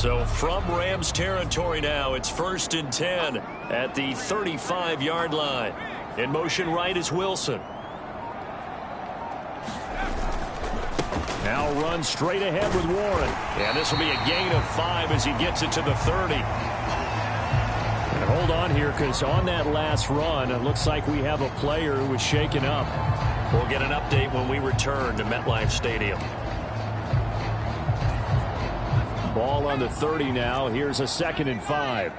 So from Rams territory now, it's 1st and 10 at the 35-yard line. In motion right is Wilson. Now run straight ahead with Warren. And this will be a gain of 5 as he gets it to the 30. And hold on here, because on that last run, it looks like we have a player who was shaken up. We'll get an update when we return to MetLife Stadium. Ball on the 30 now. Here's a 2nd and 5.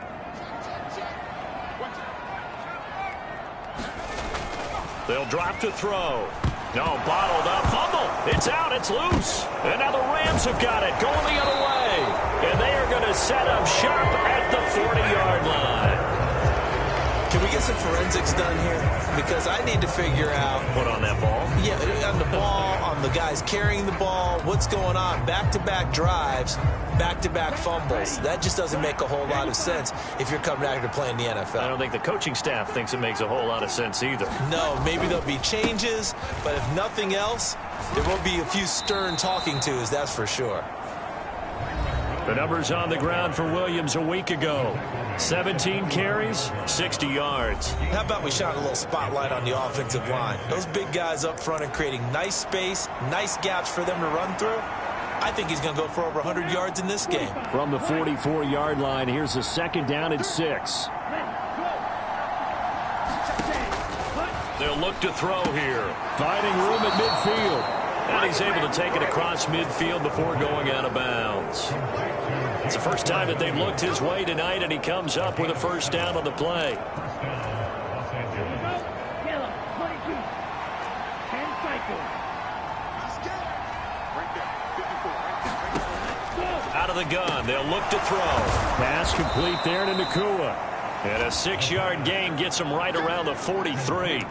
They'll drop to throw. No, bottled up. Fumble. It's out. It's loose. And now the Rams have got it going the other way. And they are going to set up shop at the 40-yard line. Can we get some forensics done here? Because I need to figure out... What on that ball? Yeah, on the ball, on the guys carrying the ball. What's going on? Back-to-back drives, back-to-back fumbles. That just doesn't make a whole lot of sense if you're coming out here to play in the NFL. I don't think the coaching staff thinks it makes a whole lot of sense either. No, maybe there'll be changes, but if nothing else, there will be a few stern talking tos, that's for sure. The numbers on the ground for Williams a week ago. 17 carries, 60 yards. How about we shine a little spotlight on the offensive line? Those big guys up front are creating nice space, nice gaps for them to run through. I think he's going to go for over 100 yards in this game. From the 44-yard line, here's a 2nd down and 6. They'll look to throw here. Finding room at midfield. And he's able to take it across midfield before going out of bounds. It's the first time that they've looked his way tonight, and he comes up with a 1st down on the play. Out of the gun, they'll look to throw. Pass complete there to Nakua. And a 6-yard gain gets him right around the 43.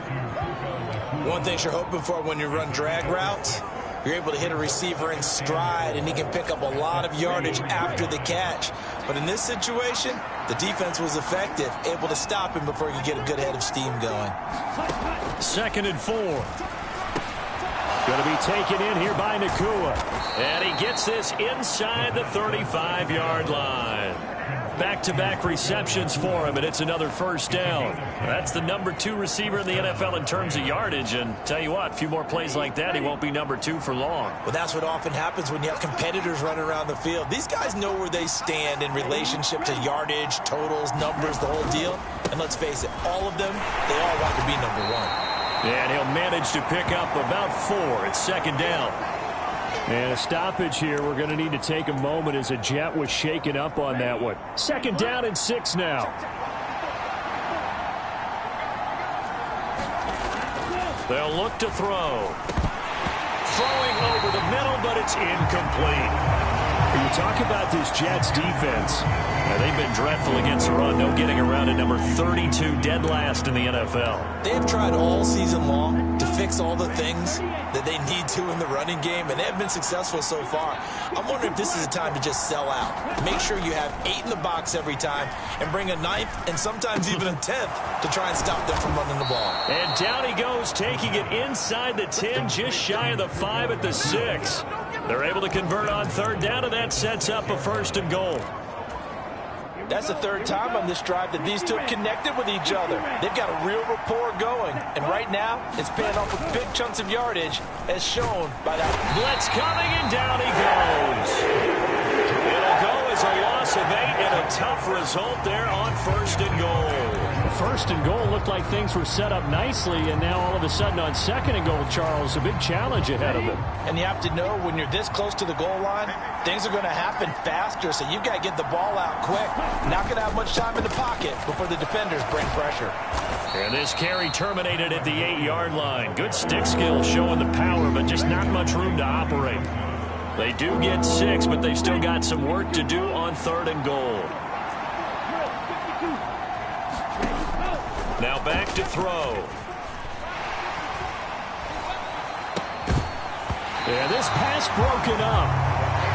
One thing you're hoping for when you run drag routes, you're able to hit a receiver in stride, and he can pick up a lot of yardage after the catch. But in this situation, the defense was effective, able to stop him before he could get a good head of steam going. 2nd and 4. Going to be taken in here by Nakua. And he gets this inside the 35-yard line. Back-to-back receptions for him, and it's another 1st down. That's the number 2 receiver in the NFL in terms of yardage, and tell you what, a few more plays like that, he won't be number 2 for long. Well, that's what often happens when you have competitors running around the field. These guys know where they stand in relationship to yardage, totals, numbers, the whole deal. And let's face it, all of them, they all want to be number 1. And he'll manage to pick up about 4. It's 2nd down. And a stoppage here. We're going to need to take a moment as a Jet was shaken up on that one. 2nd down and 6 now. They'll look to throw. Throwing over the middle, but it's incomplete. When you talk about this Jets defense, they've been dreadful against the run. No getting around at number 32, dead last in the NFL. They've tried all season long to fix all the things that they need to in the running game, and they have been successful so far. I'm wondering if this is a time to just sell out. Make sure you have 8 in the box every time and bring a 9th and sometimes even a 10th to try and stop them from running the ball. And down he goes, taking it inside the 10, just shy of the 5 at the 6. They're able to convert on 3rd down, and that sets up a 1st and goal. That's the 3rd time on this drive that these two have connected with each other. They've got a real rapport going. And right now, it's paying off with big chunks of yardage, as shown by that. Blitz coming, and down he goes. It'll go as a loss of 8 and a tough result there on 1st and goal. 1st and goal looked like things were set up nicely, and now all of a sudden on 2nd and goal, Charles, a big challenge ahead of them. And you have to know when you're this close to the goal line, things are going to happen faster, so you've got to get the ball out quick. Not going to have much time in the pocket before the defenders bring pressure. And this carry terminated at the 8-yard line. Good stick skill showing the power, but just not much room to operate. They do get 6, but they've still got some work to do on 3rd and goal. Now back to throw. And this pass broken up.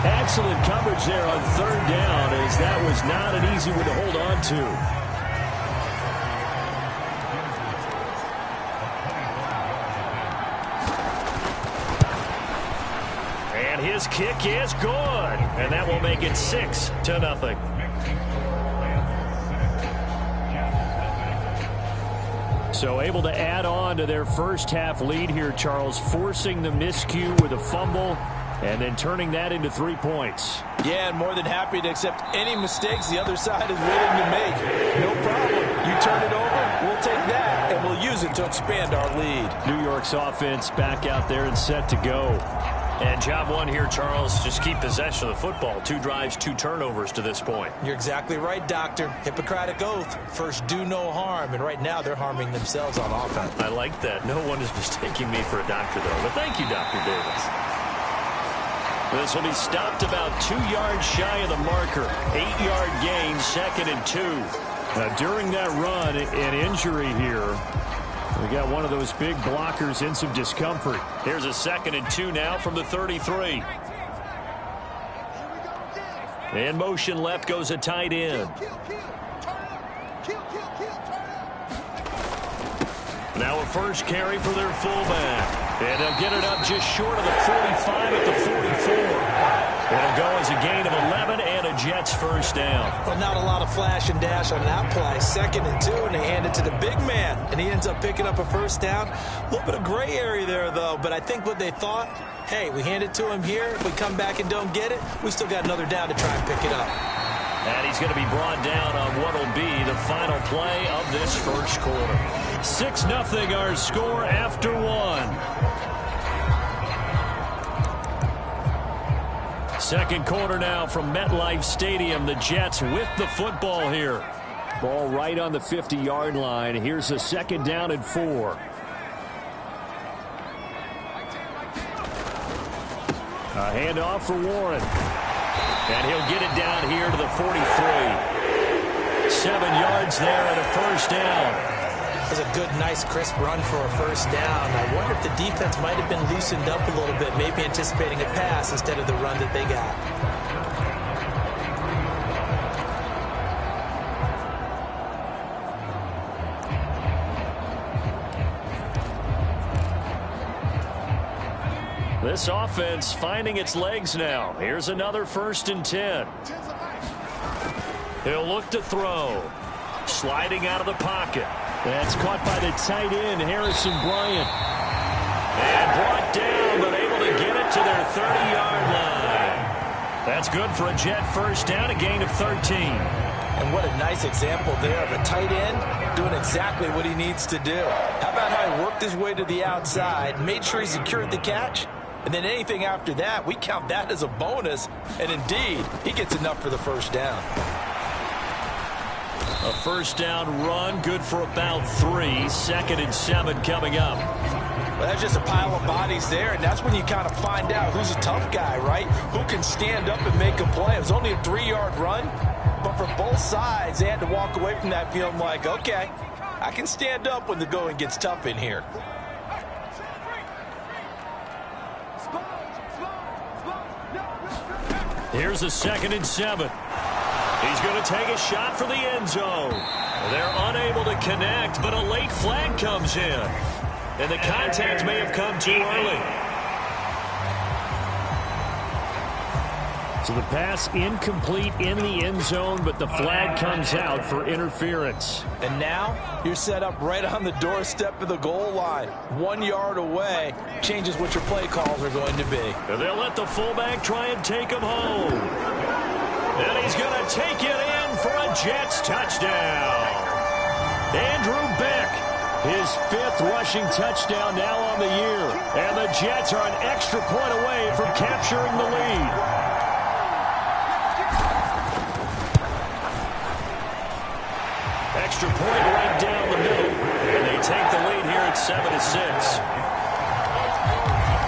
Excellent coverage there on 3rd down, as that was not an easy one to hold on to. And his kick is good, and that will make it 6-0. So able to add on to their first half lead here, Charles, forcing the miscue with a fumble and then turning that into 3 points. Yeah, and more than happy to accept any mistakes the other side is willing to make. No problem. You turn it over, we'll take that, and we'll use it to expand our lead. New York's offense back out there and set to go. And job one here, Charles, just keep possession of the football. 2 drives, 2 turnovers to this point. You're exactly right, Doctor. Hippocratic oath. First, do no harm. And right now, they're harming themselves on offense. I like that. No one is mistaking me for a doctor, though. But thank you, Dr. Davis. This will be stopped about 2 yards shy of the marker. 8-yard gain, 2nd and 2. Now, during that run, an injury here. We got one of those big blockers in some discomfort. Here's a 2nd and 2 now from the 33. In motion left goes a tight end. Now a first carry for their fullback. And they'll get it up just short of the 45 at the 44. It'll go as a gain of 11 and a Jets first down. Well, not a lot of flash and dash on that play. 2nd and 2, and they hand it to the big man. And he ends up picking up a first down. A little bit of gray area there, though. But I think what they thought, hey, we hand it to him here. If we come back and don't get it, we still got another down to try and pick it up. And he's going to be brought down on what will be the final play of this first quarter. 6-0 our score after 1. Second quarter now from MetLife Stadium. The Jets with the football here. Ball right on the 50-yard line. Here's a 2nd down and 4. A handoff for Warren. And he'll get it down here to the 43. 7 yards there and a first down. That was a good, nice, crisp run for a first down. I wonder if the defense might have been loosened up a little bit, maybe anticipating a pass instead of the run that they got. This offense finding its legs now. Here's another 1st and 10. He'll look to throw. Sliding out of the pocket. That's caught by the tight end, Harrison Bryant. And brought down, but able to get it to their 30-yard line. That's good for a Jet first down, a gain of 13. And what a nice example there of a tight end doing exactly what he needs to do. How about how he worked his way to the outside, made sure he secured the catch, and then anything after that, we count that as a bonus. And indeed, he gets enough for the first down. A first down run, good for about 3. 2nd and 7 coming up. Well, that's just a pile of bodies there, and that's when you kind of find out who's a tough guy, right? Who can stand up and make a play. It was only a 3-yard run, but for both sides, they had to walk away from that feeling like, okay, I can stand up when the going gets tough in here. Here's a 2nd and 7. He's going to take a shot for the end zone. They're unable to connect, but a late flag comes in. And the contact may have come too early. So the pass incomplete in the end zone, but the flag comes out for interference. And now you're set up right on the doorstep of the goal line. 1 yard away changes what your play calls are going to be. And they'll let the fullback try and take him home. And he's going to take it in for a Jets touchdown. Andrew Beck, his 5th rushing touchdown now on the year. And the Jets are an extra point away from capturing the lead. Extra point right down the middle. And they take the lead here at 7-6.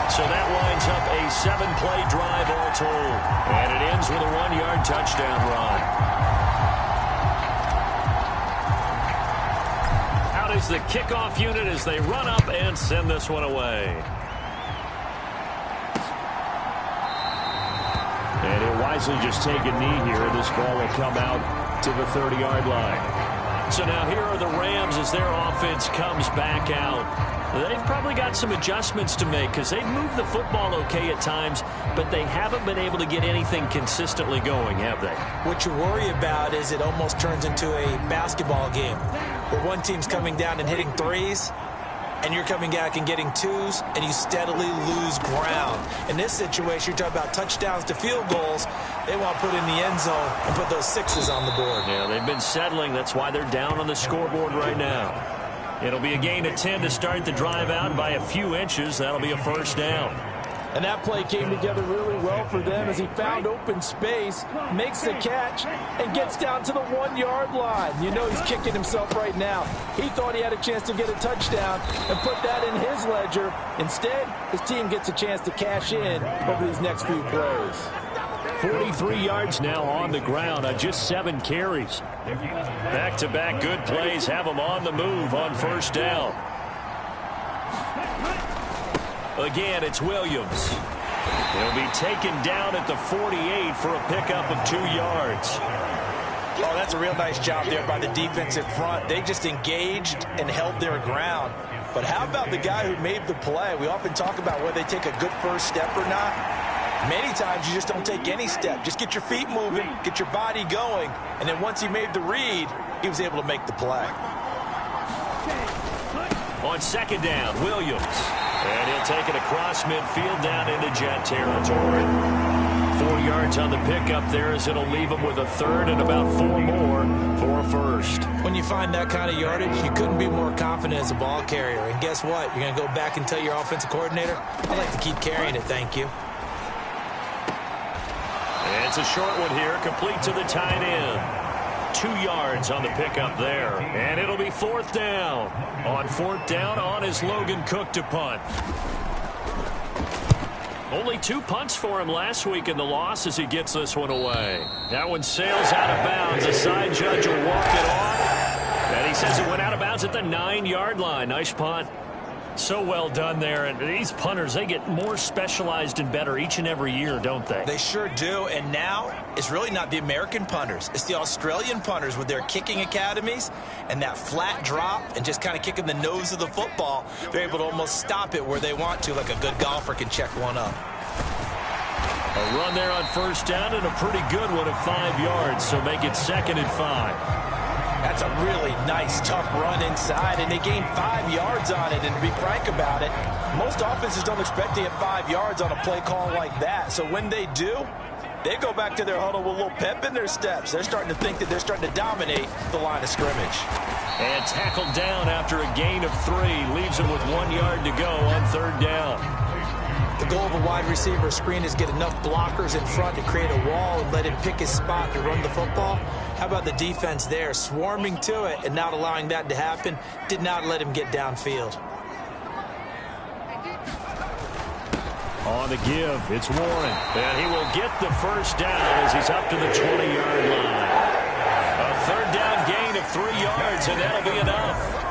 So that winds up a 7-play drive all told. And it ends with a 1-yard touchdown run. Out is the kickoff unit as they run up and send this one away. And he'll wisely just take a knee here. This ball will come out to the 30-yard line. So now here are the Rams as their offense comes back out. They've probably got some adjustments to make because they've moved the football okay at times, but they haven't been able to get anything consistently going, have they? What you worry about is it almost turns into a basketball game where one team's coming down and hitting threes, and you're coming back and getting twos, and you steadily lose ground. In this situation, you're talking about touchdowns to field goals. They want to put in the end zone and put those sixes on the board. Yeah, they've been settling. That's why they're down on the scoreboard right now. It'll be a gain of 10 to start the drive out by a few inches. That'll be a first down. And that play came together really well for them as he found open space, makes the catch, and gets down to the 1-yard line. You know he's kicking himself right now. He thought he had a chance to get a touchdown and put that in his ledger. Instead, his team gets a chance to cash in over these next few plays. 43 yards now on the ground on just 7 carries. Back-to-back good plays have them on the move on first down. Again, it's Williams. He'll be taken down at the 48 for a pickup of 2 yards. Oh, that's a real nice job there by the defensive front. They just engaged and held their ground. But how about the guy who made the play? We often talk about whether they take a good first step or not. Many times you just don't take any step. Just get your feet moving, get your body going, and then once he made the read, he was able to make the play. On second down, Williams. And he'll take it across midfield down into Jet territory. 4 yards on the pickup there as it'll leave him with a third and about 4 more for a first. When you find that kind of yardage, you couldn't be more confident as a ball carrier. And guess what? You're going to go back and tell your offensive coordinator, I'd like to keep carrying it, thank you. And it's a short one here, complete to the tight end. 2 yards on the pickup there. And it'll be fourth down. On fourth down, on is Logan Cook to punt. Only 2 punts for him last week in the loss as he gets this one away. That one sails out of bounds. The side judge will walk it off. And he says it went out of bounds at the 9-yard line. Nice punt. So well done there. And these punters, they get more specialized and better each and every year, don't they? They sure do. And now it's really not the American punters. It's the Australian punters with their kicking academies and that flat drop and just kind of kicking the nose of the football. They're able to almost stop it where they want to, like a good golfer can check one up. A run there on first down and a pretty good one of 5 yards, so make it 2nd and 5. That's a really nice, tough run inside, and they gained 5 yards on it. And to be frank about it, most offenses don't expect to get 5 yards on a play call like that. So when they do, they go back to their huddle with a little pep in their steps. They're starting to think that they're starting to dominate the line of scrimmage. And tackled down after a gain of 3. Leaves him with 1 yard to go on third down. The goal of a wide receiver screen is get enough blockers in front to create a wall and let him pick his spot to run the football. How about the defense there, swarming to it and not allowing that to happen? Did not let him get downfield. On the give, it's Warren. And he will get the first down as he's up to the 20-yard line. A third down gain of 3 yards, and that'll be enough.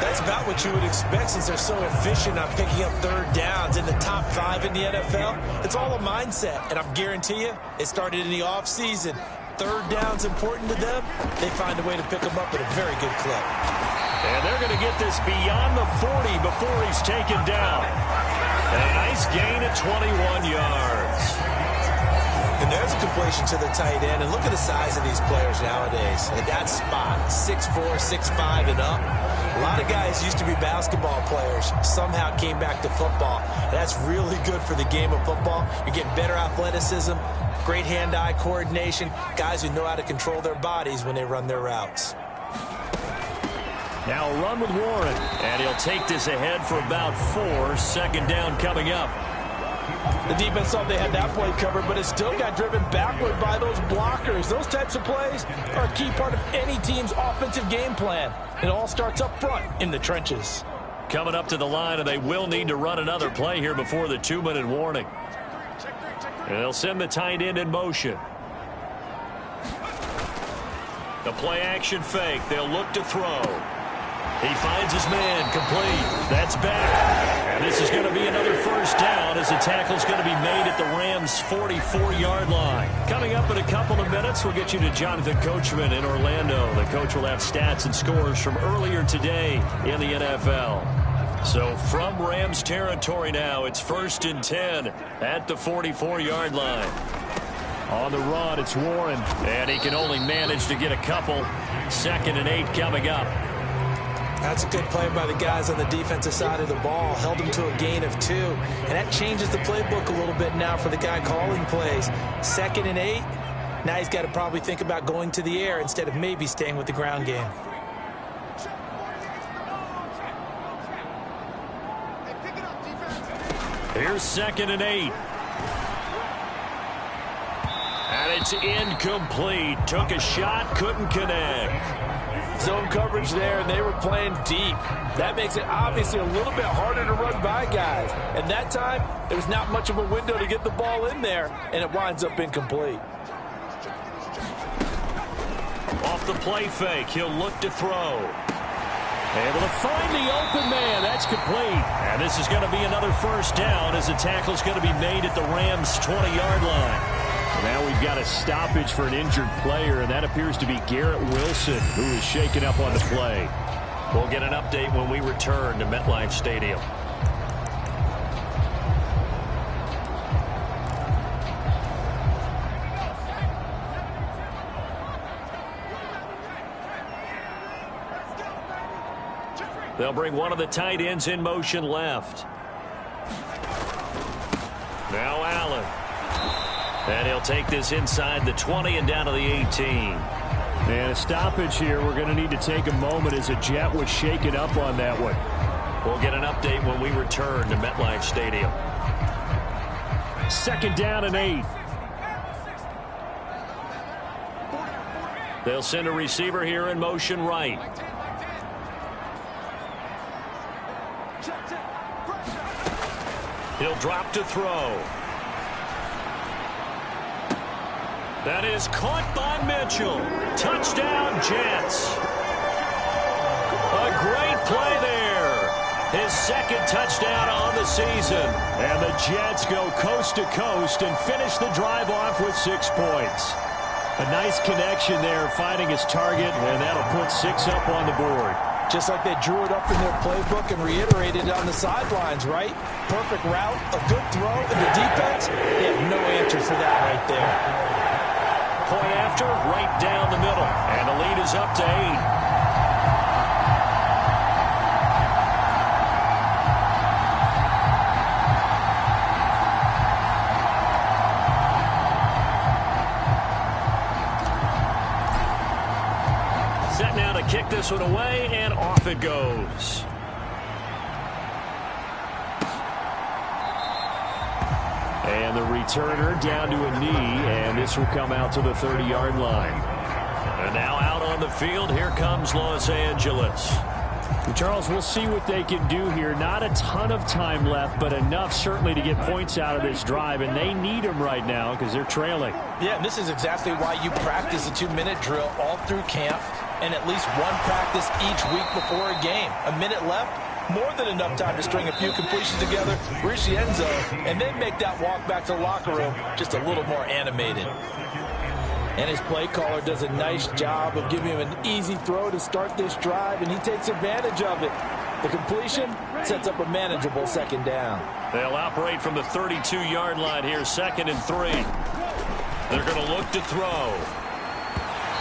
That's about what you would expect since they're so efficient on picking up third downs in the top 5 in the NFL. It's all a mindset, and I guarantee you it started in the offseason. Third down's important to them. They find a way to pick them up at a very good clip. And they're going to get this beyond the 40 before he's taken down. And a nice gain of 21 yards. And there's a completion to the tight end. And look at the size of these players nowadays. At that spot, 6'4", 6'5", and up. A lot of guys used to be basketball players, somehow came back to football. And that's really good for the game of football. You're getting better athleticism, great hand-eye coordination, guys who know how to control their bodies when they run their routes. Now a run with Warren, and he'll take this ahead for about 4. Second down coming up. The defense thought they had that play covered, but it still got driven backward by those blockers. Those types of plays are a key part of any team's offensive game plan. It all starts up front in the trenches. Coming up to the line, and they will need to run another play here before the 2-minute warning. And they'll send the tight end in motion. The play action fake. They'll look to throw. He finds his man, complete. That's back. And this is going to be another first down as the tackle's going to be made at the Rams' 44-yard line. Coming up in a couple of minutes, we'll get you to Jonathan Coachman in Orlando. The coach will have stats and scores from earlier today in the NFL. So from Rams territory now, it's 1st and 10 at the 44-yard line. On the run, it's Warren. And he can only manage to get a couple. 2nd and 8 coming up. That's a good play by the guys on the defensive side of the ball. Held them to a gain of 2. And that changes the playbook a little bit now for the guy calling plays. 2nd and 8. Now he's got to probably think about going to the air instead of maybe staying with the ground game. Here's 2nd and 8. And it's incomplete. Took a shot, couldn't connect. Zone coverage there, and they were playing deep. That makes it obviously a little bit harder to run by guys. And that time, there was not much of a window to get the ball in there, and it winds up incomplete. Off the play fake, he'll look to throw. Able to find the open man. That's complete. And this is going to be another 1st down as the tackle's going to be made at the Rams' 20-yard line. Now we've got a stoppage for an injured player, and that appears to be Garrett Wilson, who is shaken up on the play. We'll get an update when we return to MetLife Stadium. They'll bring one of the tight ends in motion left. Now Allen. And he'll take this inside the 20 and down to the 18. And a stoppage here. We're going to need to take a moment as a Jet was shaken up on that one. We'll get an update when we return to MetLife Stadium. 2nd down and 8. They'll send a receiver here in motion right. He'll drop to throw. That is caught by Mitchell. Touchdown, Jets. A great play there. His 2nd touchdown on the season. And the Jets go coast to coast and finish the drive off with 6 points. A nice connection there, finding his target, and that'll put 6 up on the board. Just like they drew it up in their playbook and reiterated it on the sidelines, right? Perfect route, a good throw, and the defense, they have no answer for that right there. Point after, right down the middle. And the lead is up to 8. Set now to kick this one away, and off it goes. And the returner down to a knee, and this will come out to the 30-yard line. And now out on the field, here comes Los Angeles. Charles, we'll see what they can do here. Not a ton of time left, but enough certainly to get points out of this drive, and they need them right now because they're trailing. Yeah, and this is exactly why you practice a 2-minute drill all through camp and at least one practice each week before a game. A minute left, more than enough time to string a few completions together, reach the end zone, and then make that walk back to the locker room just a little more animated. And his play caller does a nice job of giving him an easy throw to start this drive, and he takes advantage of it. The completion sets up a manageable 2nd down. They'll operate from the 32-yard line here, 2nd and 3. They're going to look to throw.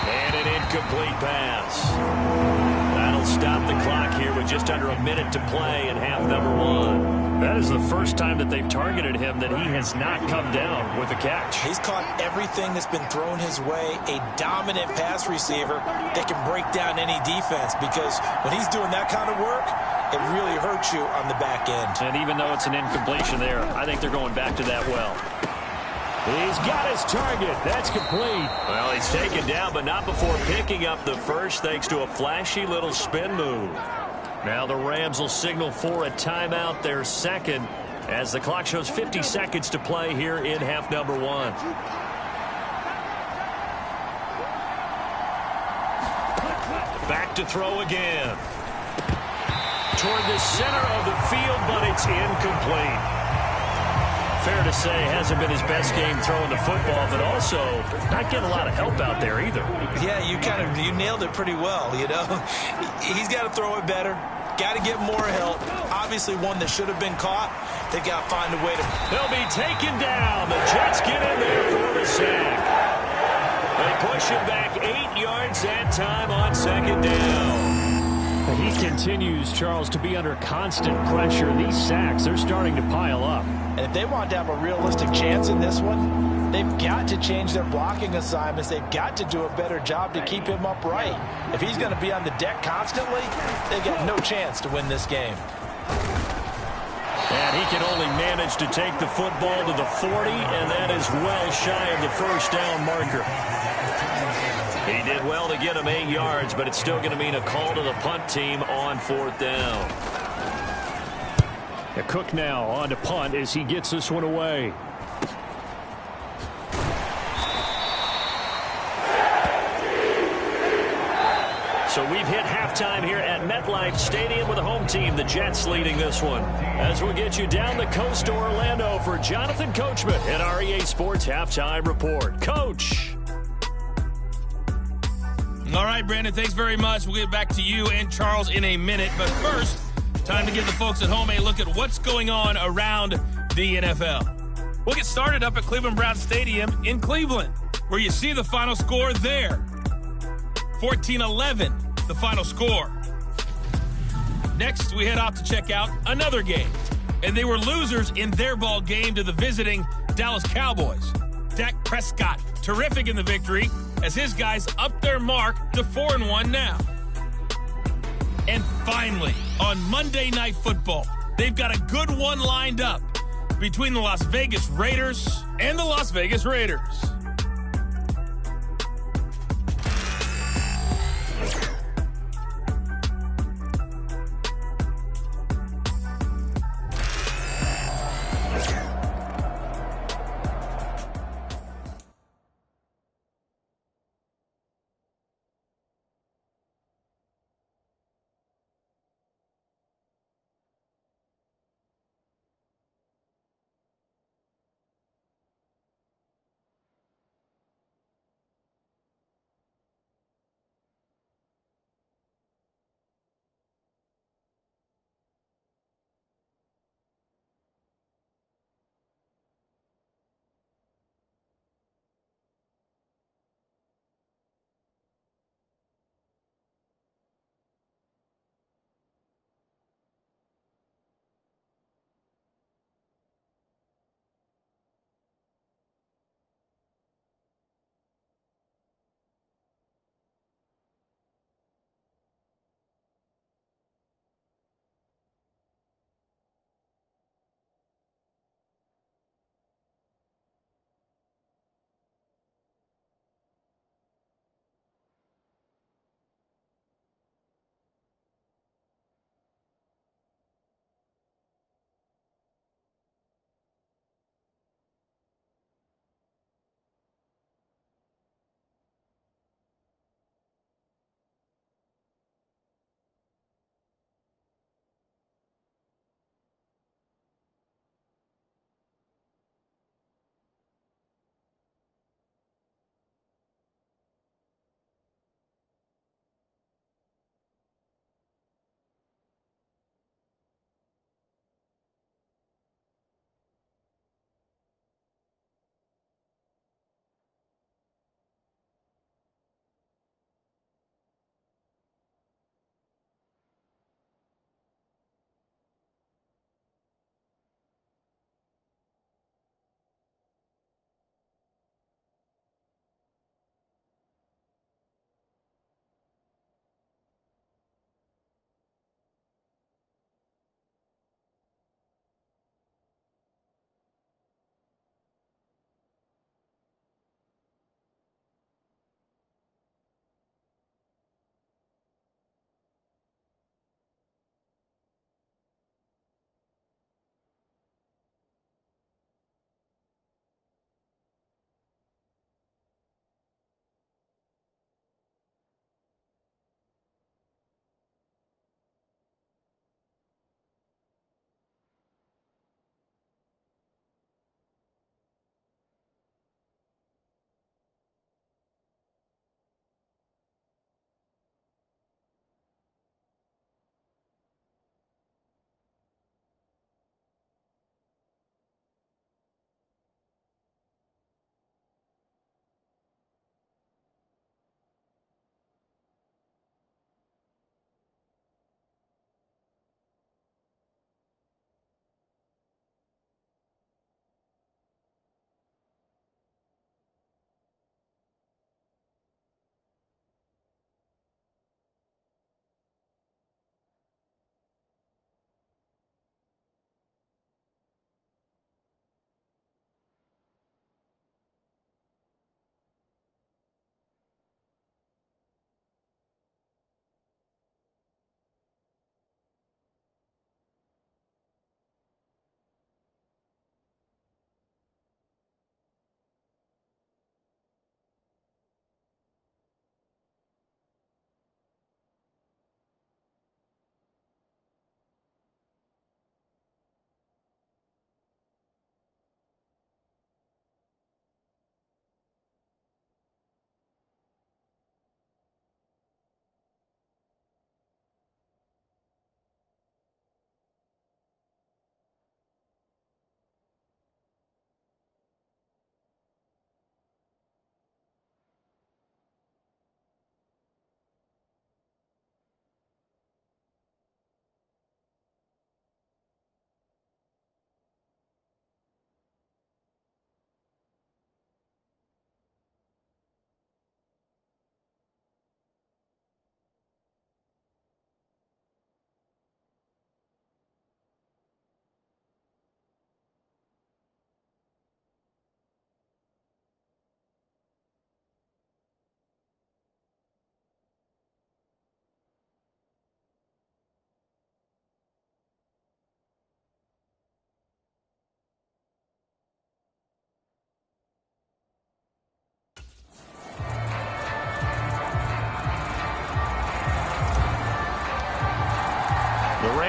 And an incomplete pass. That'll stop the clock here with just under a minute to play in half number 1. That is the first time that they've targeted him that he has not come down with a catch. He's caught everything that's been thrown his way. A dominant pass receiver that can break down any defense, because when he's doing that kind of work, it really hurts you on the back end. And even though it's an incompletion there, I think they're going back to that well. He's got his target. That's complete. Well, he's taken down, but not before picking up the first thanks to a flashy little spin move. Now the Rams will signal for a timeout, their 2nd, as the clock shows 50 seconds to play here in half number 1. Back to throw again. Toward the center of the field, but it's incomplete. Fair to say, hasn't been his best game throwing the football, but also not getting a lot of help out there either. Yeah, you nailed it pretty well, you know. He's got to throw it better. got to get more help. Obviously one that should have been caught. They got to find a way to... They'll be taken down. The Jets get in there for the sack. They push him back 8 yards that time on second down. He continues, Charles, to be under constant pressure. These sacks, they're starting to pile up. And if they want to have a realistic chance in this one, they've got to change their blocking assignments. They've got to do a better job to keep him upright. If he's going to be on the deck constantly, they've got no chance to win this game. And he can only manage to take the football to the 40, and that is well shy of the first down marker. He did well to get him 8 yards, but it's still going to mean a call to the punt team on 4th down. Cook now on to punt as he gets this one away. So we've hit halftime here at MetLife Stadium with the home team, the Jets, leading this one. As we'll get you down the coast to Orlando for Jonathan Coachman at our EA Sports Halftime Report. Coach. All right, Brandon, thanks very much. We'll get back to you and Charles in a minute. But first, time to give the folks at home a look at what's going on around the NFL. We'll get started up at Cleveland Browns Stadium in Cleveland, where you see the final score there. 14-11, the final score. Next, we head off to check out another game. And they were losers in their ball game to the visiting Dallas Cowboys. Dak Prescott, terrific in the victory, as his guys up their mark to 4-1 now. And finally, on Monday Night Football, they've got a good one lined up between the Las Vegas Raiders and the Las Vegas Raiders.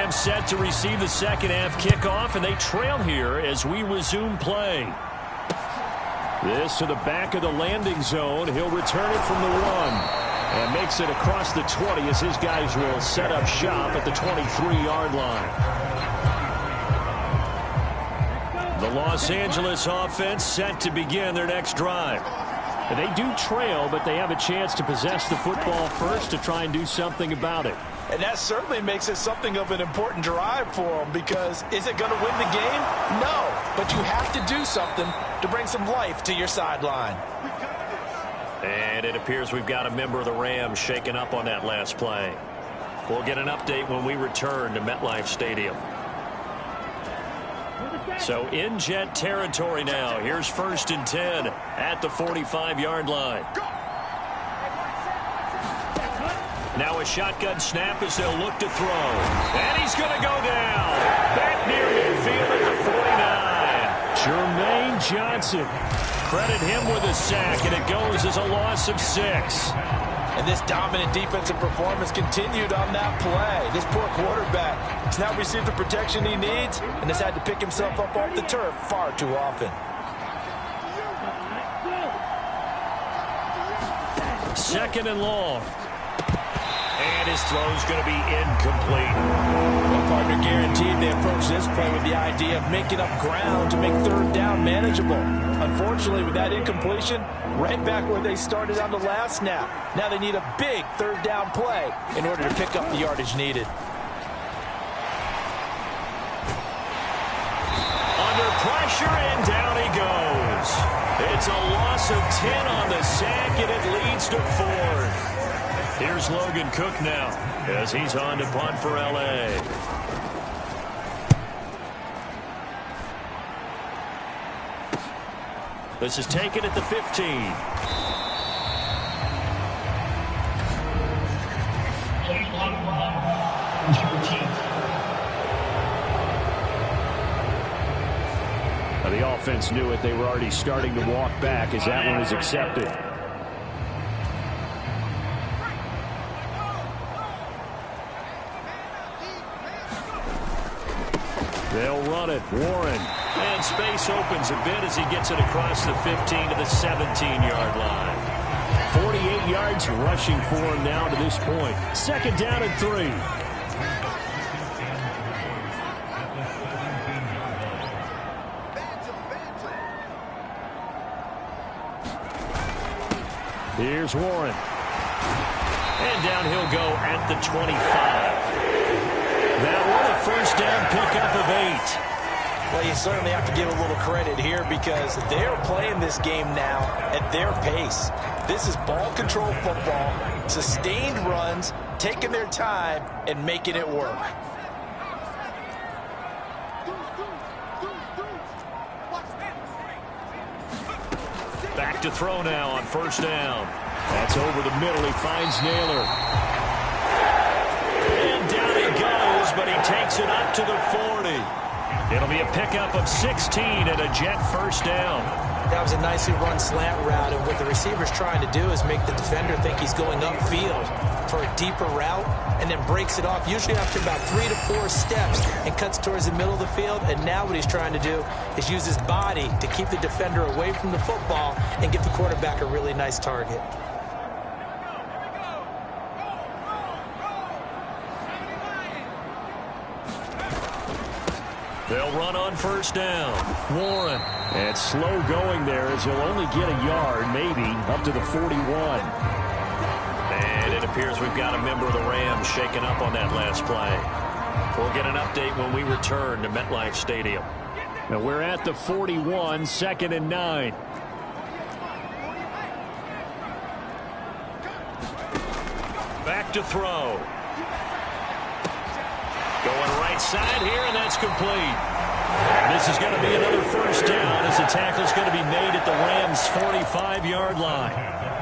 Rams set to receive the second half kickoff, and they trail here as we resume play. This to the back of the landing zone. He'll return it from the 1 and makes it across the 20 as his guys will set up shop at the 23-yard line. The Los Angeles offense set to begin their next drive. And they do trail, but they have a chance to possess the football first to try and do something about it. And that certainly makes it something of an important drive for them, because is it going to win the game? No, but you have to do something to bring some life to your sideline. And it appears we've got a member of the Rams shaken up on that last play. We'll get an update when we return to MetLife Stadium. So in Jet territory now. Here's 1st and 10 at the 45-yard line. Now a shotgun snap as they'll look to throw. And he's going to go down. Back near midfield at the 49. Jermaine Johnson. Credit him with a sack, and it goes as a loss of 6. And this dominant defensive performance continued on that play. This poor quarterback has not received the protection he needs and has had to pick himself up off the turf far too often. 2nd and long. And his throw's going to be incomplete. Well, partner, guaranteed they approach this play with the idea of making up ground to make 3rd down manageable. Unfortunately, with that incompletion, right back where they started on the last snap. Now they need a big 3rd down play in order to pick up the yardage needed. Under pressure, and down he goes. It's a loss of 10 on the sack, and it leads to 4th. Here's Logan Cook now as he's on to punt for L.A. This is taken at the 15. The offense knew it. They were already starting to walk back as that one is accepted. They'll run it. Warren. And space opens a bit as he gets it across the 15 to the 17-yard line. 48 yards rushing for him now to this point. 2nd down and 3. Here's Warren. And down he'll go at the 25. That one a 1st down pickup of 8. Well, you certainly have to give a little credit here because they're playing this game now at their pace. This is ball control football, sustained runs, taking their time and making it work. Back to throw now on 1st down. That's over the middle. He finds Naylor. And down he goes, but he takes it up to the 40. It'll be a pickup of 16 and a Jet 1st down. That was a nicely run slant route, and what the receiver's trying to do is make the defender think he's going upfield for a deeper route and then breaks it off, usually after about 3 to 4 steps, and cuts towards the middle of the field. And now what he's trying to do is use his body to keep the defender away from the football and give the quarterback a really nice target. They'll run on 1st down. Warren. And slow going there as he'll only get a yard, maybe, up to the 41. And it appears we've got a member of the Rams shaken up on that last play. We'll get an update when we return to MetLife Stadium. Now we're at the 41, 2nd and 9. Back to throw. Going right side here, and that's complete. This is going to be another 1st down as the tackle's going to be made at the Rams' 45-yard line.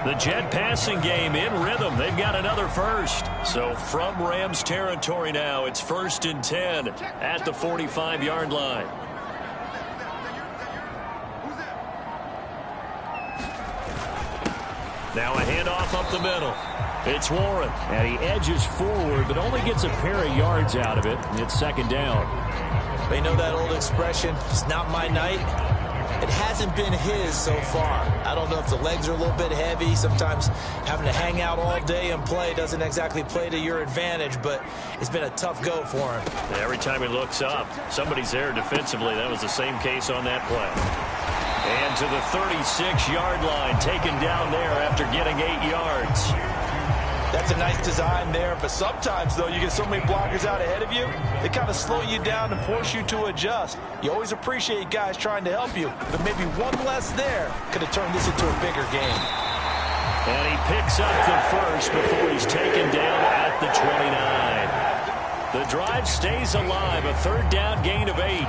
The Jet passing game in rhythm. They've got another 1st. So from Rams territory now, it's 1st and 10 at the 45-yard line. Now a handoff up the middle. It's Warren. And he edges forward, but only gets a pair of yards out of it. It's second down. They know that old expression, it's not my night. It hasn't been his so far. I don't know if the legs are a little bit heavy. Sometimes having to hang out all day and play doesn't exactly play to your advantage, but it's been a tough go for him. Every time he looks up, somebody's there defensively. That was the same case on that play. And to the 36-yard line, taken down there after getting 8 yards. That's a nice design there, but sometimes, though, you get so many blockers out ahead of you, they kind of slow you down and force you to adjust. You always appreciate guys trying to help you, but maybe one less there could have turned this into a bigger game. And he picks up the first before he's taken down at the 29. The drive stays alive, a third down gain of 8.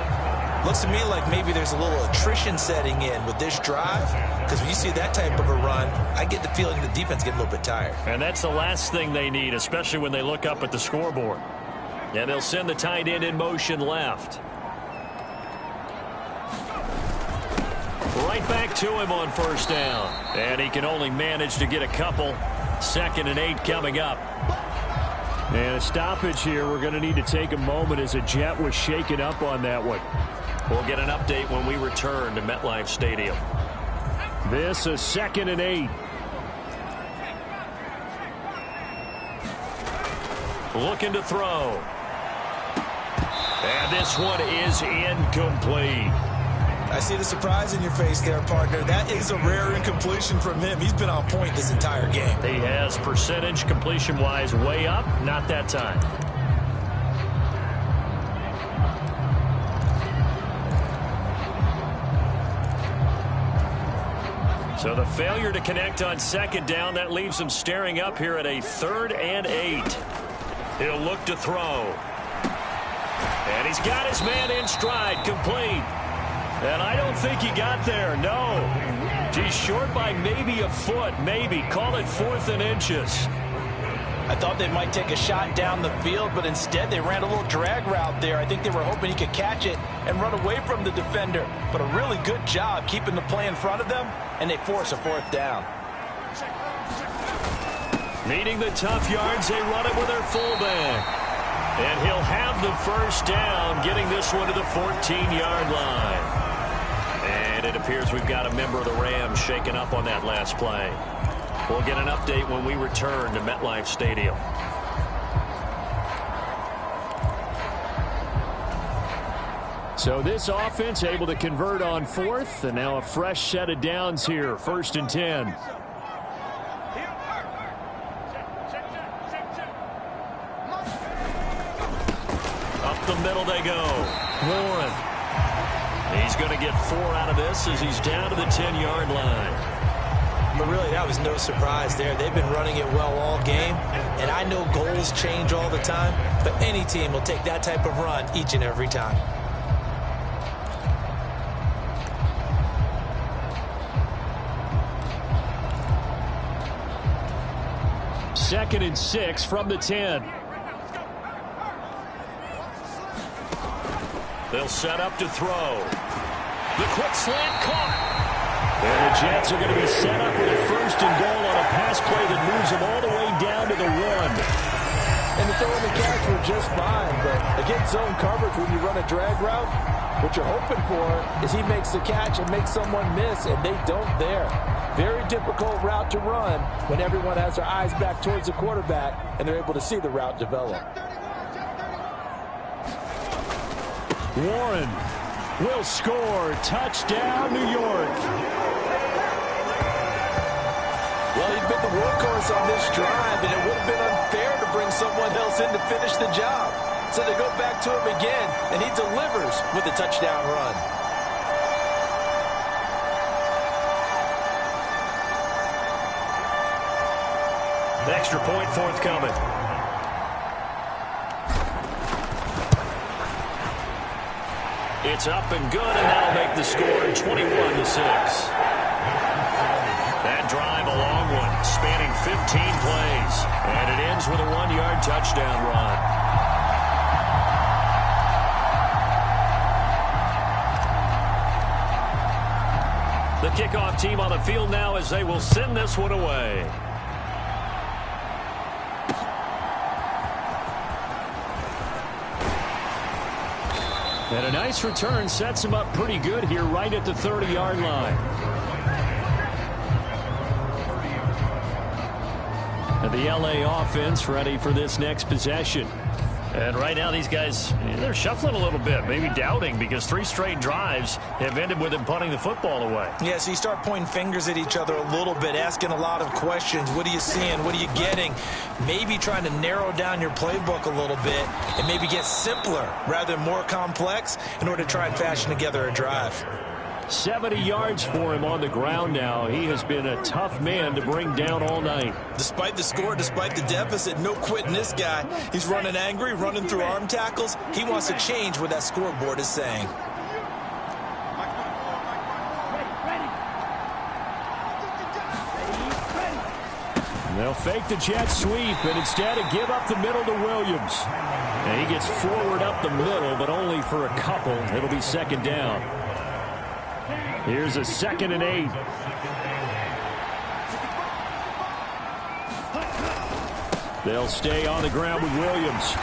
Looks to me like maybe there's a little attrition setting in with this drive, because when you see that type of a run, I get the feeling the defense getting a little bit tired. And that's the last thing they need, especially when they look up at the scoreboard. And they'll send the tight end in motion left. Right back to him on first down. And he can only manage to get a couple. 2nd and 8 coming up. And a stoppage here. We're going to need to take a moment as a Jet was shaken up on that one. We'll get an update when we return to MetLife Stadium. This is 2nd and 8. Looking to throw. And this one is incomplete. I see the surprise in your face there, partner. That is a rare incompletion from him. He's been on point this entire game. He has percentage completion-wise way up. Not that time. So the failure to connect on 2nd down, that leaves him staring up here at a 3rd and 8. He'll look to throw. And he's got his man in stride, complete. And I don't think he got there, no. He's short by maybe a foot, maybe. Call it 4th and inches. I thought they might take a shot down the field, but instead they ran a little drag route there. I think they were hoping he could catch it and run away from the defender. But a really good job keeping the play in front of them, and they force a 4th down. Needing the tough yards, they run it with their fullback. And he'll have the first down, getting this one to the 14-yard line. And it appears we've got a member of the Rams shaken up on that last play. We'll get an update when we return to MetLife Stadium. So this offense able to convert on 4th, and now a fresh set of downs here, 1st and 10. Up the middle they go. Warren. He's going to get 4 out of this as he's down to the 10-yard line. But really, that was no surprise there. They've been running it well all game, and I know goals change all the time, but any team will take that type of run each and every time. Second and 6 from the 10. They'll set up to throw. The quick slant caught. And the Jets are going to be set up with a 1st and goal on a pass play that moves them all the way down to the 1. And the throw and the catch were just fine, but against zone coverage when you run a drag route, what you're hoping for is he makes the catch and makes someone miss, and they don't there. Very difficult route to run when everyone has their eyes back towards the quarterback and they're able to see the route develop. Warren will score. Touchdown, New York. Well, he'd been the workhorse on this drive, and it would have been unfair to bring someone else in to finish the job. So they go back to him again, and he delivers with a touchdown run. The extra point forthcoming. It's up and good, and that'll make the score 21-6. That drive, a long one, spanning 15 plays. And it ends with a 1-yard touchdown run. The kickoff team on the field now as they will send this one away. And a nice return sets him up pretty good here right at the 30-yard line. And the LA offense ready for this next possession. And right now these guys, they're shuffling a little bit, maybe doubting, because 3 straight drives have ended with them punting the football away. Yeah, so you start pointing fingers at each other a little bit, asking a lot of questions. What are you seeing? What are you getting? Maybe trying to narrow down your playbook a little bit and maybe get simpler rather than more complex in order to try and fashion together a drive. 70 yards for him on the ground now. He has been a tough man to bring down all night. Despite the score, despite the deficit, no quitting this guy. He's running angry, running through arm tackles. He wants to change what that scoreboard is saying. They'll fake the jet sweep and instead give up the middle to Williams. And he gets forward up the middle, but only for a couple. It'll be second down. Here's a 2nd and 8. They'll stay on the ground with Williams.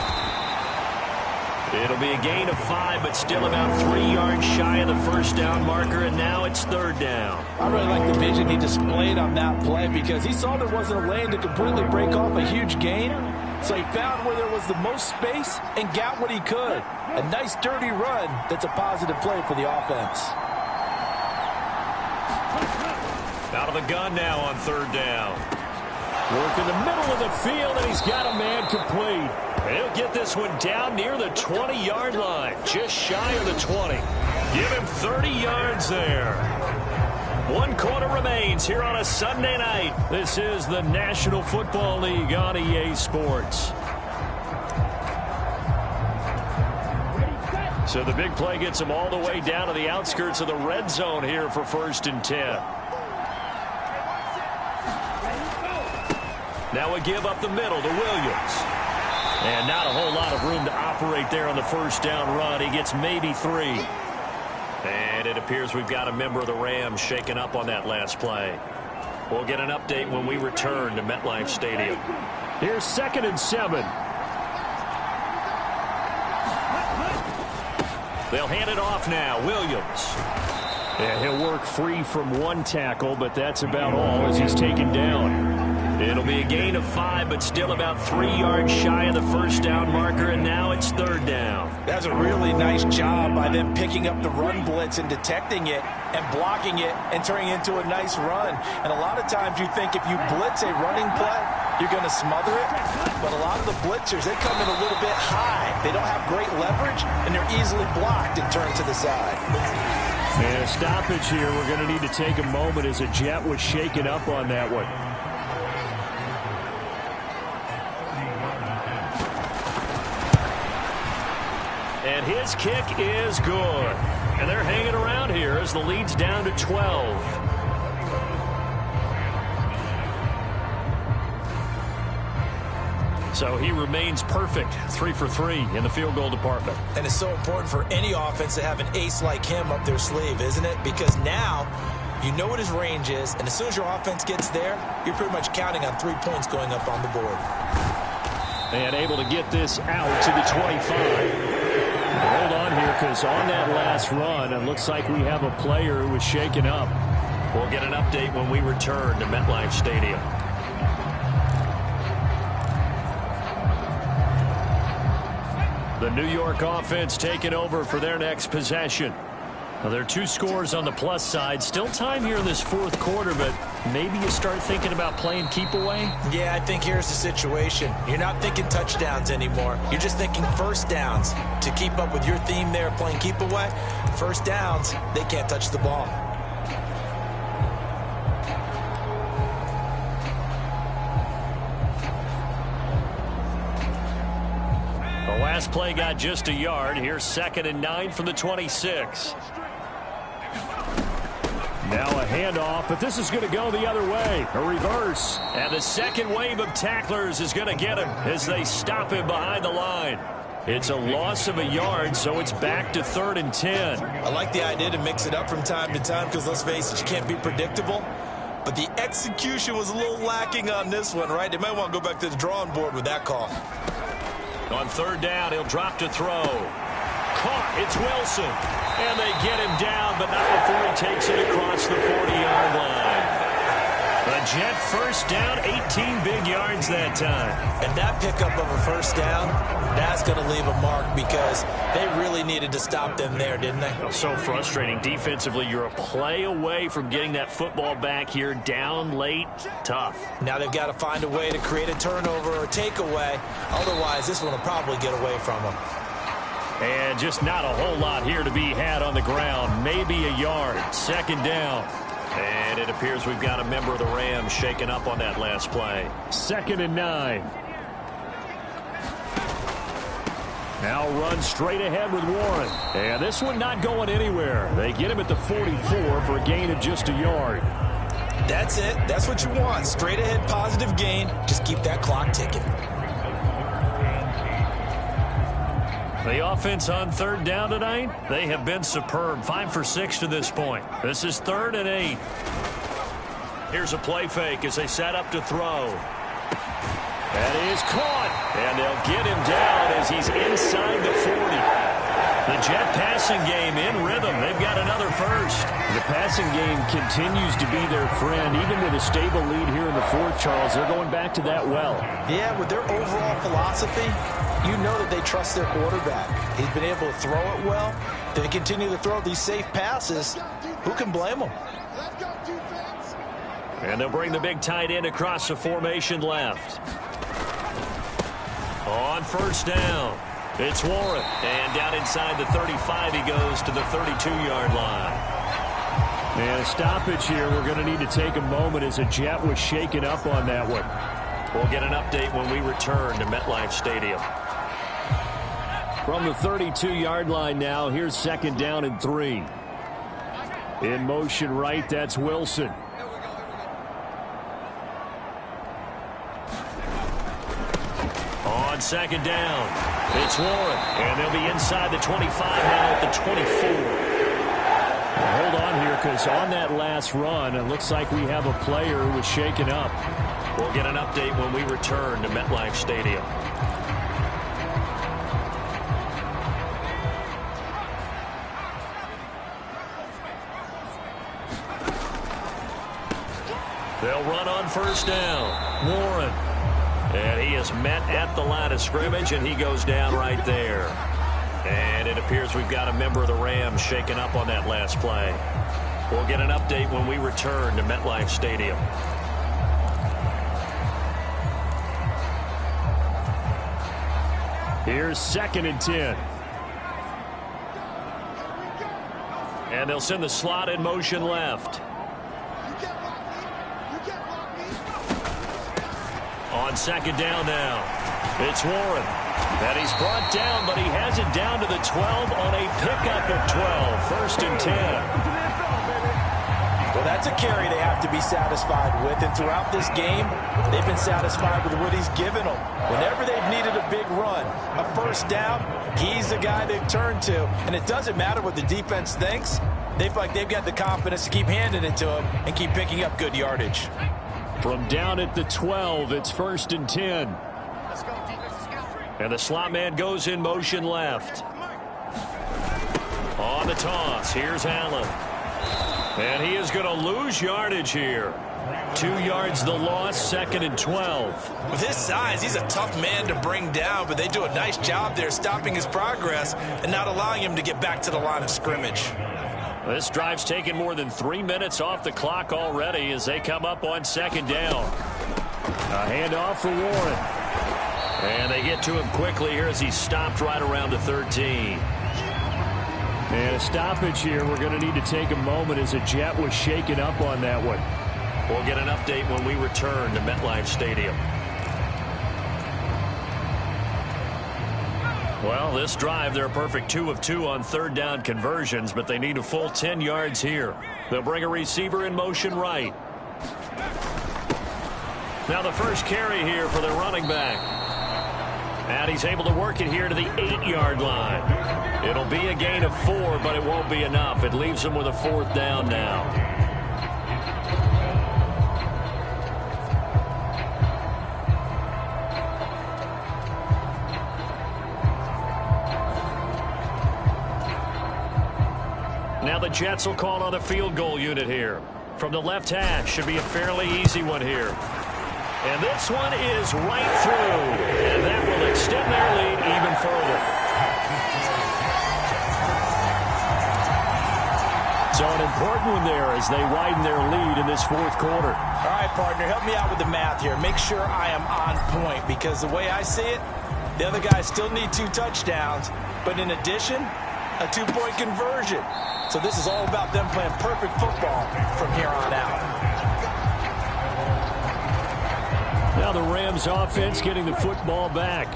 It'll be a gain of 5, but still about 3 yards shy of the first down marker, and now it's 3rd down. I really like the vision he displayed on that play because he saw there wasn't a lane to completely break off a huge gain. So he found where there was the most space and got what he could. A nice dirty run that's a positive play for the offense. Out of the gun now on 3rd down. Work in the middle of the field, and he's got a man complete. He'll get this one down near the 20-yard line, just shy of the 20. Give him 30 yards there. 1 quarter remains here on a Sunday night. This is the National Football League on EA Sports. So the big play gets him all the way down to the outskirts of the red zone here for 1st and 10. Now a give up the middle to Williams. And not a whole lot of room to operate there on the 1st down run. He gets maybe 3. And it appears we've got a member of the Rams shaken up on that last play. We'll get an update when we return to MetLife Stadium. Here's 2nd and 7. They'll hand it off now. Williams. Yeah, he'll work free from 1 tackle, but that's about all as he's taken down. It'll be a gain of 5, but still about 3 yards shy of the 1st down marker, and now it's 3rd down. That's a really nice job by them picking up the run blitz and detecting it and blocking it and turning it into a nice run. And a lot of times you think if you blitz a running play, you're going to smother it. But a lot of the blitzers, they come in a little bit high. They don't have great leverage, and they're easily blocked and turned to the side. And a stoppage here. We're going to need to take a moment as a jet was shaken up on that one. And his kick is good. And they're hanging around here as the lead's down to 12. So he remains perfect, 3 for 3 in the field goal department. And it's so important for any offense to have an ace like him up their sleeve, isn't it? Because now you know what his range is, and as soon as your offense gets there, you're pretty much counting on 3 points going up on the board. And able to get this out to the 25. Hold on here, because on that last run, it looks like we have a player who was shaken up. We'll get an update when we return to MetLife Stadium. The New York offense taking over for their next possession. Now, there are 2 scores on the plus side. Still time here in this 4th quarter, but maybe you start thinking about playing keep away? Yeah, I think here's the situation. You're not thinking touchdowns anymore. You're just thinking 1st downs. To keep up with your theme there, playing keep away, 1st downs, they can't touch the ball. The last play got just a yard. Here's 2nd and 9 from the 26. Now a handoff, but this is going to go the other way. A reverse. And the second wave of tacklers is going to get him as they stop him behind the line. It's a loss of a yard, so it's back to 3rd and 10. I like the idea to mix it up from time to time because, let's face it, you can't be predictable. But the execution was a little lacking on this one, right? They might want to go back to the drawing board with that call. On 3rd down, he'll drop to throw. caught. It's Wilson. And they get him down, but not before he takes it across the 40-yard line. A Jet first down, 18 big yards that time. And that pickup of a first down, that's going to leave a mark because they really needed to stop them there, didn't they? So frustrating. Defensively, you're a play away from getting that football back here. Down late, tough. Now they've got to find a way to create a turnover or takeaway. Otherwise, this one will probably get away from them. And just not a whole lot here to be had on the ground. Maybe a yard. Second down. And it appears we've got a member of the Rams shaken up on that last play. 2nd and 9. Now run straight ahead with Warren. And this one not going anywhere. They get him at the 44 for a gain of just a yard. That's it. That's what you want. Straight ahead positive gain. Just keep that clock ticking. The offense on 3rd down tonight, they have been superb. 5 for 6 to this point. This is 3rd and 8. Here's a play fake as they set up to throw. That is caught. And they'll get him down as he's inside the 40. The Jet passing game in rhythm. They've got another first. The passing game continues to be their friend. Even with a stable lead here in the 4th, Charles, they're going back to that well. Yeah, with their overall philosophy, you know that they trust their quarterback. He's been able to throw it well. They continue to throw these safe passes. Who can blame them? And they'll bring the big tight end across the formation left. On 1st down, it's Warren. And down inside the 35, he goes to the 32-yard line. And a stoppage here. We're going to need to take a moment as a Jet was shaken up on that one. We'll get an update when we return to MetLife Stadium. From the 32-yard line now, here's 2nd down and 3. In motion right, that's Wilson. On 2nd down, it's Warren. And they'll be inside the 25 now at the 24. Hold on here, because on that last run, it looks like we have a player who was shaken up. We'll get an update when we return to MetLife Stadium. They'll run on 1st down. Warren. And he is met at the line of scrimmage, and he goes down right there. And it appears we've got a member of the Rams shaken up on that last play. We'll get an update when we return to MetLife Stadium. Here's 2nd and 10. And they'll send the slot in motion left. On 2nd down now, it's Warren. And he's brought down, but he has it down to the 12 on a pickup of 12. 1st and 10. Well, that's a carry they have to be satisfied with. And throughout this game, they've been satisfied with what he's given them. Whenever they've needed a big run, a 1st down, he's the guy they've turned to. And it doesn't matter what the defense thinks. They feel like they've got the confidence to keep handing it to him and keep picking up good yardage. From down at the 12, it's 1st and 10. And the slot man goes in motion left. On the toss, here's Allen. And he is going to lose yardage here. 2 yards the loss, 2nd and 12. With his size, he's a tough man to bring down, but they do a nice job there stopping his progress and not allowing him to get back to the line of scrimmage. This drive's taken more than 3 minutes off the clock already as they come up on 2nd down. A handoff for Warren. And they get to him quickly here as he's stopped right around the 13. And a stoppage here. We're going to need to take a moment as a Jet was shaken up on that one. We'll get an update when we return to MetLife Stadium. Well, this drive, they're a perfect 2 of 2 on 3rd down conversions, but they need a full 10 yards here. They'll bring a receiver in motion right. Now the first carry here for their running back. And he's able to work it here to the 8-yard line. It'll be a gain of 4, but it won't be enough. It leaves them with a 4th down now. Now the Jets will call on the field goal unit here. From the left hash, should be a fairly easy one here. And this one is right through. And that will extend their lead even further. So an important one there as they widen their lead in this fourth quarter. All right, partner, help me out with the math here. Make sure I am on point, because the way I see it, the other guys still need 2 touchdowns, but in addition, a 2-point conversion. So this is all about them playing perfect football from here on out. Now the Rams offense getting the football back.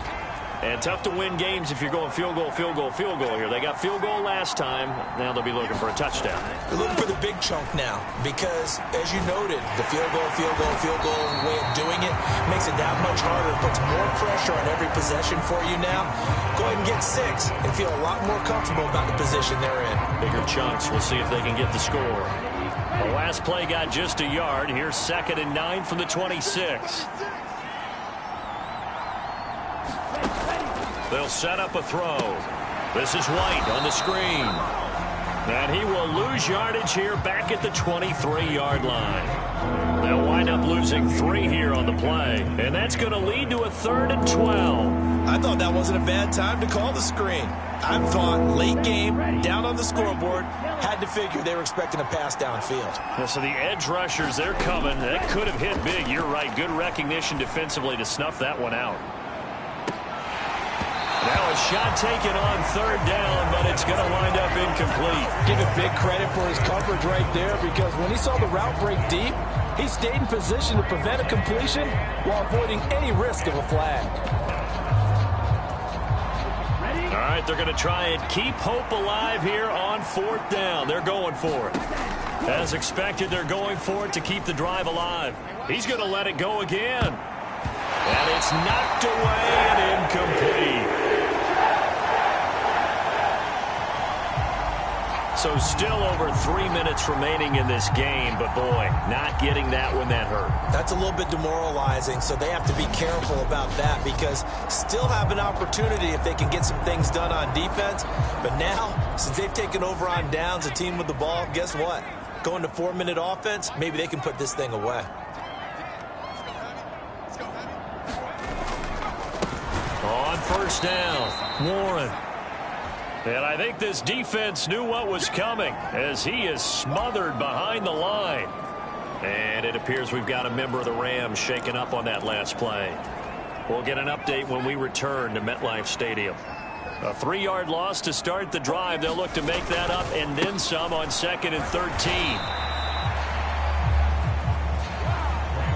And tough to win games if you're going field goal, field goal, field goal here. They got field goal last time. Now they'll be looking for a touchdown. They're looking for the big chunk now because, as you noted, the field goal way of doing it makes it that much harder. It puts more pressure on every possession for you now. Go ahead and get 6 and feel a lot more comfortable about the position they're in. Bigger chunks. We'll see if they can get the score. The last play got just a yard. Here's 2nd and 9 from the 26. They'll set up a throw. This is White on the screen. And he will lose yardage here back at the 23-yard line. They'll wind up losing 3 here on the play. And that's going to lead to a 3rd and 12. I thought that wasn't a bad time to call the screen. I thought late game, down on the scoreboard, had to figure they were expecting a pass downfield. Yeah, so the edge rushers, they're coming. That could have hit big. You're right. Good recognition defensively to snuff that one out. Now a shot taken on 3rd down, but it's going to wind up incomplete. Give it big credit for his coverage right there, because when he saw the route break deep, he stayed in position to prevent a completion while avoiding any risk of a flag. All right, they're going to try and keep hope alive here on 4th down. They're going for it. As expected, they're going for it to keep the drive alive. He's going to let it go again. And it's knocked away and incomplete. So still over 3 minutes remaining in this game, but boy, not getting that one that hurt. That's a little bit demoralizing, so they have to be careful about that, because still have an opportunity if they can get some things done on defense. But now, since they've taken over on downs, a team with the ball, guess what? Going to 4-minute offense, maybe they can put this thing away. On 1st down, Warren. And I think this defense knew what was coming as he is smothered behind the line. And it appears we've got a member of the Rams shaken up on that last play. We'll get an update when we return to MetLife Stadium. A 3-yard loss to start the drive. They'll look to make that up and then some on 2nd and 13.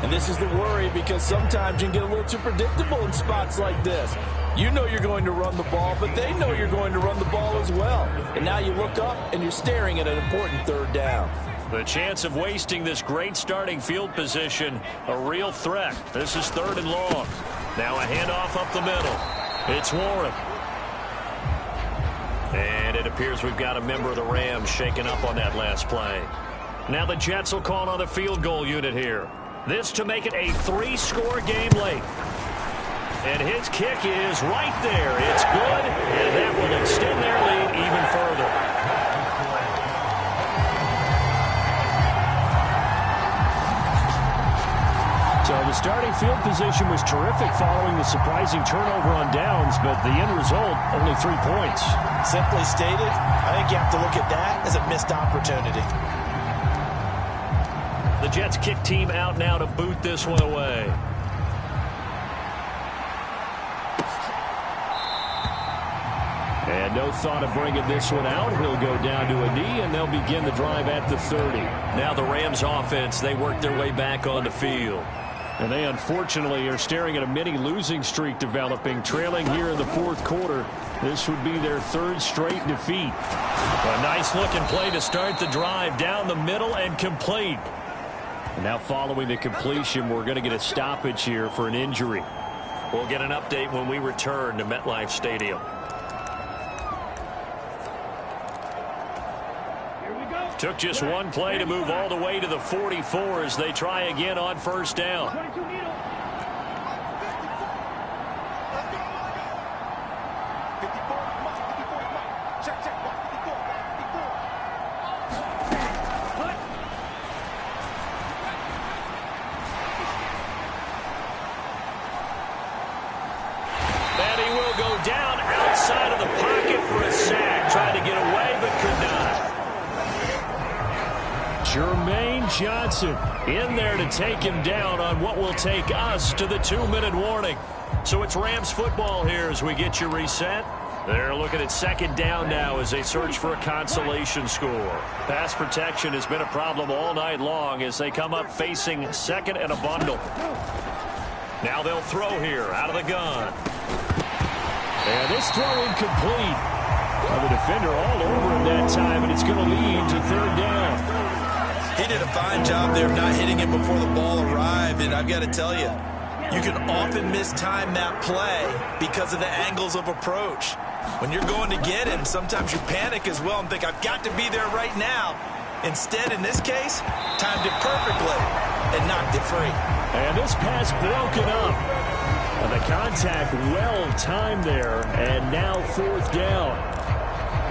And this is the worry, because sometimes you can get a little too predictable in spots like this. You know you're going to run the ball, but they know you're going to run the ball as well. And now you look up and you're staring at an important 3rd down. The chance of wasting this great starting field position, a real threat. This is 3rd and long. Now a handoff up the middle. It's Warren. And it appears we've got a member of the Rams shaken up on that last play. Now the Jets will call on the field goal unit here. This to make it a 3-score game late. And his kick is right there. It's good, and that will extend their lead even further. So the starting field position was terrific following the surprising turnover on downs, but the end result, only 3 points. Simply stated, I think you have to look at that as a missed opportunity. The Jets kick team out now to boot this one away. And no thought of bringing this one out. He'll go down to a knee, and they'll begin the drive at the 30. Now the Rams offense, they work their way back on the field. And they unfortunately are staring at a mini losing streak developing, trailing here in the 4th quarter. This would be their 3rd straight defeat. A nice looking play to start the drive down the middle and complete. And now following the completion, we're going to get a stoppage here for an injury. We'll get an update when we return to MetLife Stadium. Took just one play to move all the way to the 44 as they try again on 1st down. Jermaine Johnson in there to take him down on what will take us to the 2-minute warning. So it's Rams football here as we get you reset. They're looking at second down now as they search for a consolation score. Pass protection has been a problem all night long as they come up facing second and a bundle. Now they'll throw here out of the gun. And this throw incomplete. Well, the defender all over him that time, and it's going to lead to third down. He did a fine job there of not hitting him before the ball arrived, and I've got to tell you, you can often mistime that play because of the angles of approach. When you're going to get him, sometimes you panic as well and think, I've got to be there right now. Instead, in this case, timed it perfectly and knocked it free. And this pass broken up. And the contact well-timed there, and now fourth down.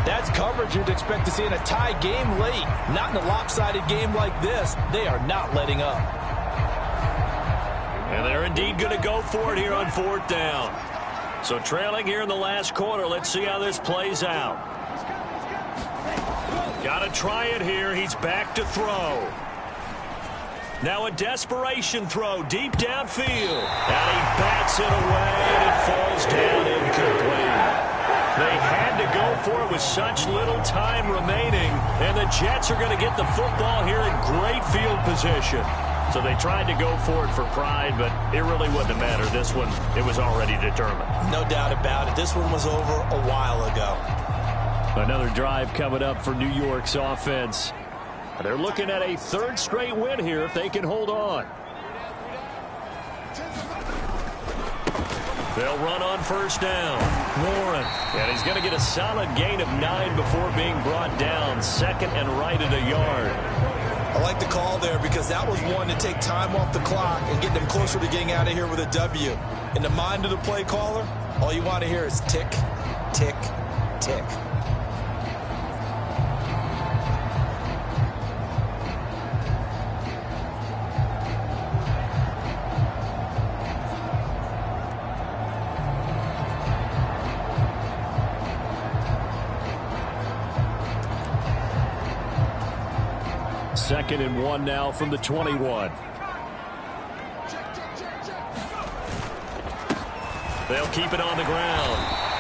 That's coverage you'd expect to see in a tie game late. Not in a lopsided game like this. They are not letting up. And they're indeed going to go for it here on fourth down. So trailing here in the last quarter. Let's see how this plays out. Got to try it here. He's back to throw. Now a desperation throw deep downfield. And he bats it away, and it falls down incomplete. They had to go for it with such little time remaining, and the Jets are going to get the football here in great field position. So they tried to go for it for pride, but it really wouldn't have mattered. This one, it was already determined. No doubt about it. This one was over a while ago. Another drive coming up for New York's offense. They're looking at a third straight win here if they can hold on. They'll run on first down. Warren. And he's going to get a solid gain of 9 before being brought down. Second and right at a yard. I like the call there because that was one to take time off the clock and get them closer to getting out of here with a W. In the mind of the play caller, all you want to hear is tick, tick, tick. Second and 1 now from the 21. They'll keep it on the ground.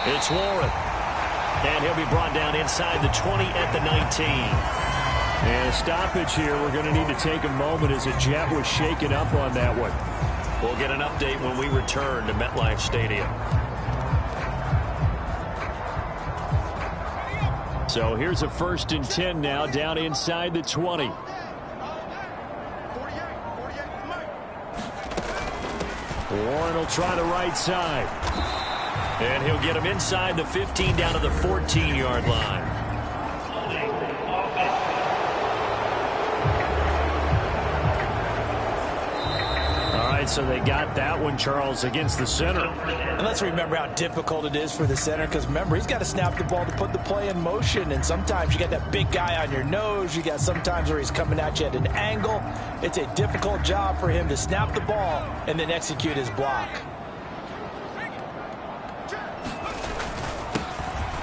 It's Warren. And he'll be brought down inside the 20 at the 19. And a stoppage here. We're going to need to take a moment as a Jet was shaken up on that one. We'll get an update when we return to MetLife Stadium. So here's a 1st and 10 now down inside the 20. Warren will try the right side. And he'll get him inside the 15 down to the 14-yard line. All right, so they got that one, Charles, against the center. And let's remember how difficult it is for the center because, remember, he's got to snap the ball to put the play in motion. And sometimes you got that big guy on your nose. You got sometimes where he's coming at you at an angle. It's a difficult job for him to snap the ball and then execute his block.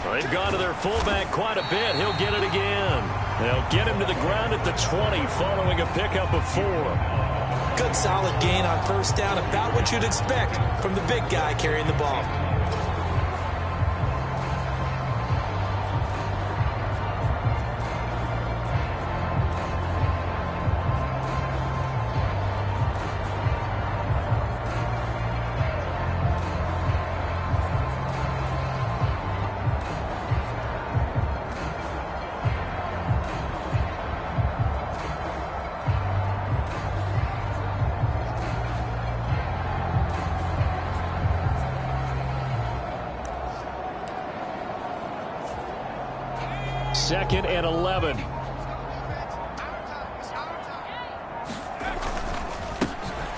Well, they've gone to their fullback quite a bit. He'll get it again. They'll get him to the ground at the 20 following a pickup of 4. Good solid gain on first down, about what you'd expect from the big guy carrying the ball. Second and 11.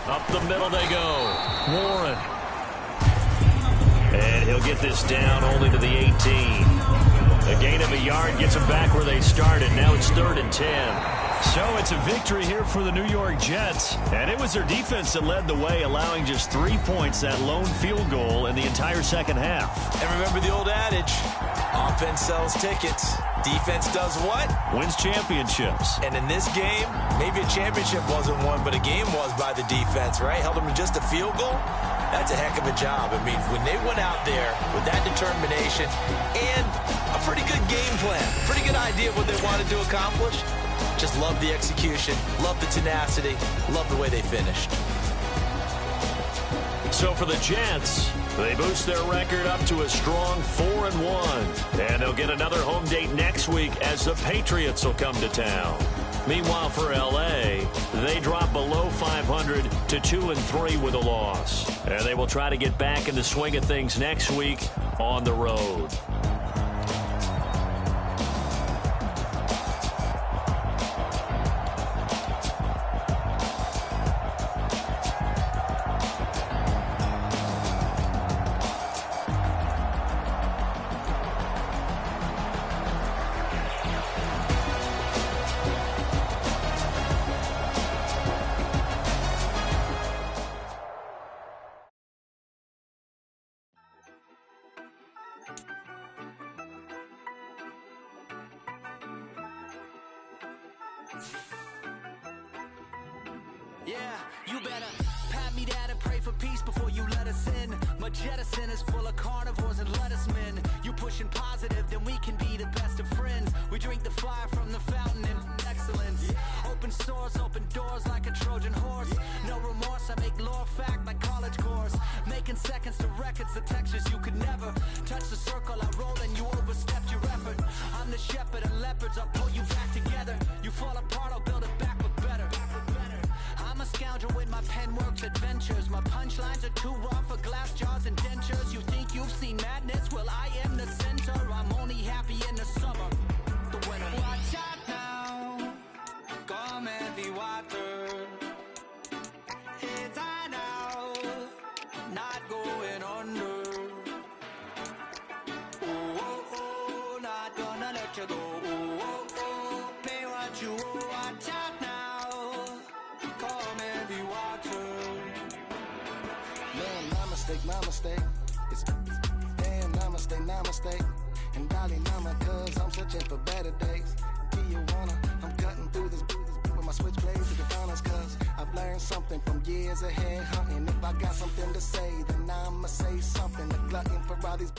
Up the middle they go. Warren. And he'll get this down only to the 18. A gain of a yard gets them back where they started. Now it's 3rd and 10. So it's a victory here for the New York Jets. And it was their defense that led the way, allowing just 3 points, that lone field goal in the entire second half. And remember the old adage, Offense sells tickets. Defense does what? Wins championships. And in this game, maybe a championship wasn't won, but a game was by the defense, right? Held them to just a field goal. That's a heck of a job. I mean, when they went out there with that determination and a pretty good game plan, pretty good idea of what they wanted to accomplish, just love the execution, love the tenacity, love the way they finished. So for the Jets, they boost their record up to a strong 4-1. And they'll get another home date next week as the Patriots will come to town. Meanwhile, for L.A., they drop below 500 to 2-3 with a loss. And they will try to get back in the swing of things next week on the road. Yeah, you better pat me down and pray for peace before you let us in. My jettison is full of carnivores and lettucemen. You pushing positive, then we can be the best of friends. We drink the fire from the fountain in excellence. Open source, open doors like a Trojan horse. No remorse, I make lore fact like college course. Making seconds to records, the textures you could never touch the circle I roll and you overstepped your effort. I'm the shepherd and leopards, I'll pull you back together. You fall apart, I'll build it back but better. I'm a scoundrel with my pen works adventures. My punchlines are too raw for glass jars and dentures. You think you've seen madness? Well, I am the center. I'm only happy in the summer. The winter. Watch out now. Come heavy water. It's high now. Not going under. Oh, oh, oh. Not gonna let you go. Oh, oh, oh. Pay what you owe. Watch out now. My mistake. It's damn namaste. And darling, cause I'm searching for better days. Tijuana, I'm cutting through this with my switchblades to the finals, cause I've learned something from years ahead hunting. If I got something to say, then I'ma say something. A glutton for all these